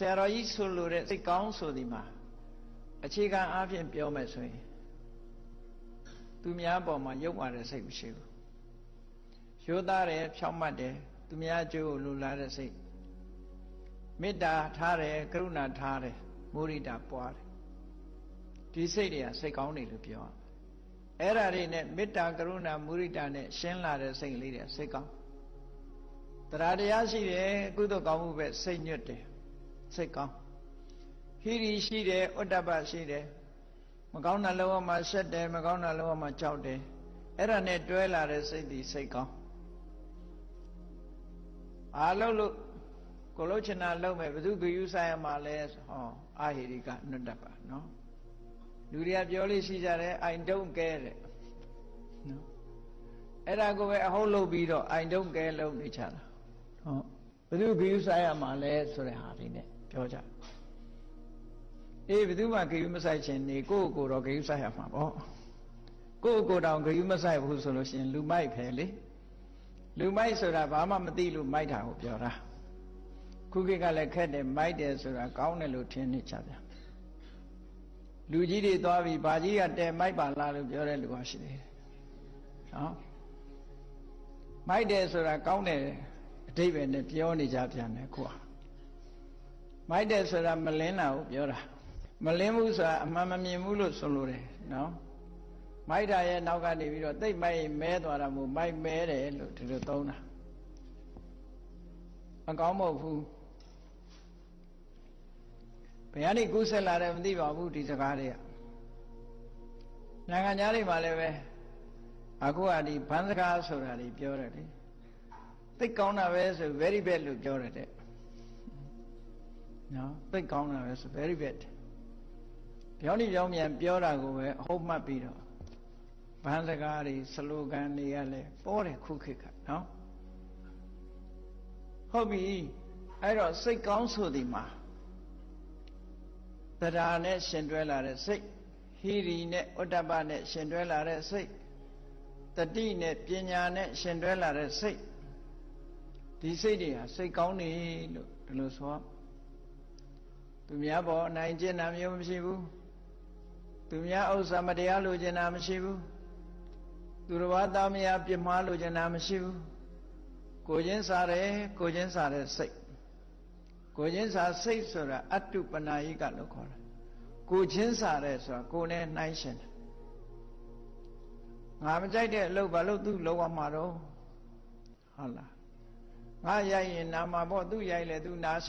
ဆရာတော်ကြီးဆိုလိုတဲ့စိတ်ကောင်းဆိုဒီမှာအခြေခံအားဖြင့်ပြောမယ်ဆိုရင်သူများပေါ်မှာရုပ်ပါတဲ့စိတ်မရှိဘူးရိုးသားတယ်ဖြောင့်မတ်တယ်သူများအကျိုးကိုလိုလားတဲ့စိတ်မေတ္တာထားတယ်ကရုဏာထားတယ်မုဒိတာပွားတယ်ဒီစိတ်တွေကစိတ်ကောင်းတယ်လို့ပြောရအဲ့ဒါတွေနဲ့မေတ္တာကရုဏာမုဒိတာနဲ့ရှင်းလာတဲ့စိတ်လေးတွေစိတ်ကောင်းတရားတရားရှိတယ်ကုသိုလ်ကောင်းမှုပဲစိတ်ညွတ်တယ်စိတ်ကောင်းဟိရိရှိတယ်ဥဒ္ဒပရှိတယ်မကောင်းတာလုံးဝမှရှက်တယ်မကောင်းတာလုံးဝမှကြောက်တယ်အဲ့ဒါနဲ့တွဲလာတဲ့စိတ်ဒီစိတ်ကောင်းအားလုံးလို့ကိုလို့ချင်တာလုံးမယ်ဘယ်သူဂယုဆိုင်ရမှာလဲဟောအာဟိရိကအနုတ္တပနော်လူတွေကပြောလို့ရှိကြတယ်I don't care တဲ့နော်အဲ့ဒါကိုပဲအဟုတ်လုပ်ပြီးတော့I don't care လုပ်နေကြတာဟောဘယ်သူဂယုဆိုင်ရမှာလဲဆိုတဲ့ဟာလေးနဲ့ပြောကြအေးဘယ်သူမှဂယုမဆိုင်ခြင်းနေကိုယ့်ကိုယ်တော့ဂယုဆိုင်ရမှာပေါ့ကိုယ့်ကိုယ်တောင်ဂယုမဆိုင်ဘူးဆိုလို့ရှိရင်လူမိုက်ပဲလေလူမိုက်ဆိုတာဘာမှမသိလို့မိုက်တာကိုပြောတာခုခေတ်ကလည်းခက်တယ်မိုက်တယ်ဆိုတာကောင်းတယ်လို့ထင်နေကြဗျာလူကြီးတွေသွားပြီးဘာကြီးကတဲမိုက်ပါလားလို့ပြောတဲ့လူကရှိတယ်နော်မိုက်တယ်ဆိုတာကောင်းတယ်အဓိပ္ပာယ်နဲ့ပြောနေကြပြန်တယ်ခုကမိုက်တယ်ဆိုတာမလင်းတာကိုပြောတာမလင်းဘူးဆိုတာအမှန်မမြင်ဘူးလို့ဆိုလိုတယ်နော်မိုက်တာရဲ့နောက်ကနေပြီးတော့သိပ်မိုက်မဲသွားတာမို့မိုက်မဲတယ်လို့ဒီလိုသုံးတာအကောင်းမဟုတ်ဘူးဘယ်ကနေကူးဆက်လာတယ်မသိပါဘူးဒီစကားတွေကနိုင်ငံသားတွေမှာလည်းပဲအခုကဒီဘန်းစကားဆိုတာတွေပြောတယ်လေသိကောင်းတာပဲဆို very bad လို့ပြောတယ်တဲ့နော်သိကောင်းတာပဲဆို very bad ပြောနေပြောမြန်ပြောတာကိုပဲအဟုတ်မှတ်ပြီးတော့ဘန်းစကားတွေစလိုဂန်တွေကလည်းပေါ်တယ်ခုခေတ်ကနော်ဟုတ်ပြီအဲ့တော့စိတ်ကောင်းဆိုဒီမှာတရားနဲ့ရှင်တွဲလာတဲ့စိတ်ဟိရိနဲ့ဥဒ္ဒပနဲ့ရှင်တွဲလာတဲ့စိတ်တတိနဲ့ပညာနဲ့ရှင်တွဲလာတဲ့စိတ်ဒီစိတ်တွေဟာစိတ်ကောင်းနေလို့ဒီလိုဆိုသူများပေါ်အနိုင်ကျင့်တာမျိုးမရှိဘူးသူများဥစ္စာမတရားလိုချင်တာမရှိဘူးသူတော်ဘာသားမယားပြစ်မှားလိုချင်တာမရှိဘူးကိုချင်းစားတယ်ကိုချင်းစားတဲ့စိတ်ကိုချင်းစားစိတ်ဆိုတာအတုပနာယိကလို့ခေါ်တယ်ကိုချင်းစားတယ်ဆိုတာကိုနဲ့နှိုင်းရှင်တယ်ငါမကြိုက်တဲ့အလုပ်ဘာလို့သူ့လောက်ရမှာတော့ဟုတ်လားငါရိုက်ရင်နာမှာပေါ့သူ့ရိုက်လေသူနာရှာ